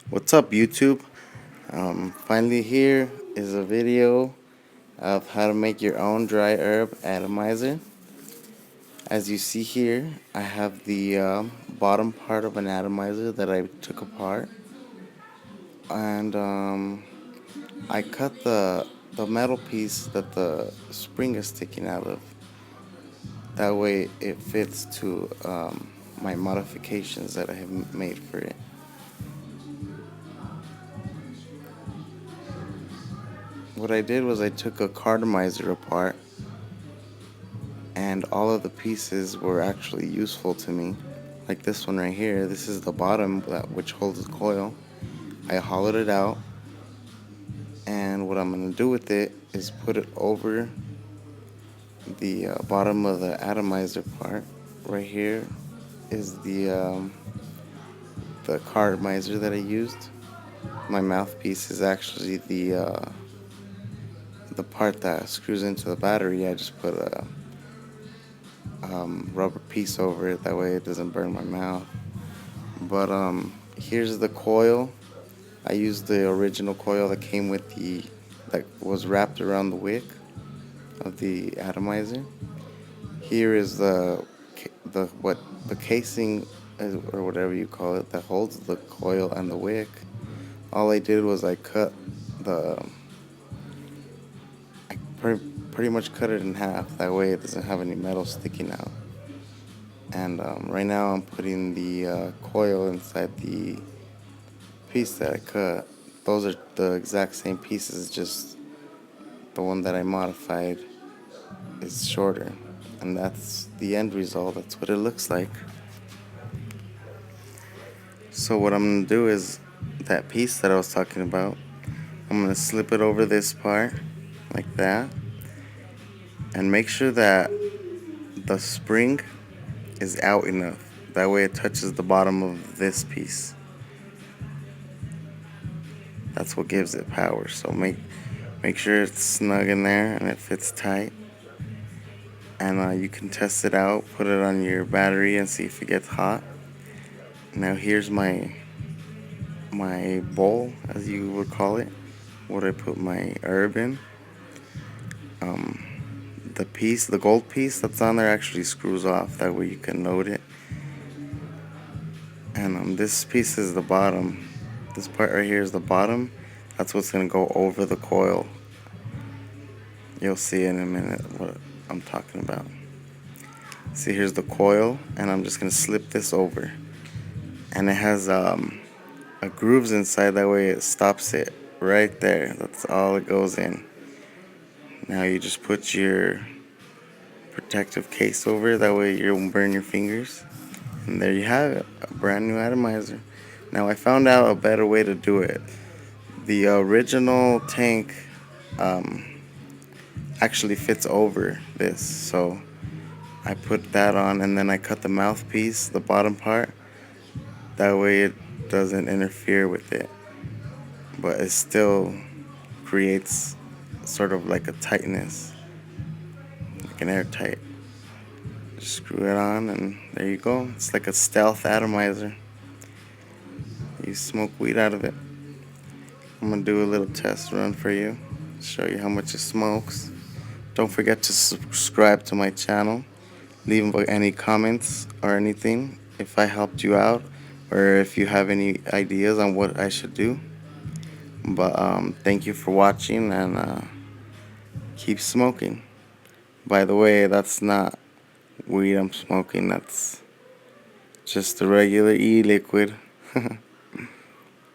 What's up, YouTube? Finally, here is a video of how to make your own dry herb atomizer. As you see here, I have the bottom part of an atomizer that I took apart, and I cut the metal piece that the spring is sticking out of. That way, it fits to my modifications that I have made for it. What I did was I took a cartomizer apart, and all of the pieces were actually useful to me. Like this one right here, this is the bottom which holds the coil. I hollowed it out, and what I'm going to do with it is put it over the bottom of the atomizer part. Right here is the cartomizer that I used. My mouthpiece is actually the part that screws into the battery. I just put a rubber piece over it, that way it doesn't burn my mouth. But here's the coil. I used the original coil that came with that was wrapped around the wick of the atomizer. Here is the casing or whatever you call it that holds the coil and the wick. All I did was I pretty much cut it in half. That way it doesn't have any metal sticking out. And right now I'm putting the coil inside the piece that I cut. Those are the exact same pieces, just the one that I modified is shorter. And that's the end result. That's what it looks like. So what I'm going to do is that piece that I was talking about, I'm going to slip it over this part like that, and make sure that the spring is out enough. That way it touches the bottom of this piece. That's what gives it power. So make sure it's snug in there and it fits tight. And you can test it out, put it on your battery and see if it gets hot. Now here's my bowl, as you would call it, where I put my herb in. The gold piece that's on there actually screws off. That way you can load it. And this piece is the bottom. This part right here is the bottom. That's what's going to go over the coil. You'll see in a minute what I'm talking about. See, here's the coil, and I'm just going to slip this over. And it has a grooves inside, that way it stops it right there. That's all it goes in. Now you just put your protective case over it, that way you won't burn your fingers. And there you have it, a brand new atomizer. Now I found out a better way to do it. The original tank actually fits over this, so I put that on, and then I cut the mouthpiece, the bottom part, that way it doesn't interfere with it, but it still creates sort of like a tightness, like an airtight. Just screw it on, and there you go. It's like a stealth atomizer. You smoke weed out of it. I'm gonna do a little test run for you, show you how much it smokes. Don't forget to subscribe to my channel. Leave any comments or anything if I helped you out, or if you have any ideas on what I should do. But thank you for watching, and keep smoking. By the way, that's not weed I'm smoking, that's just a regular e-liquid.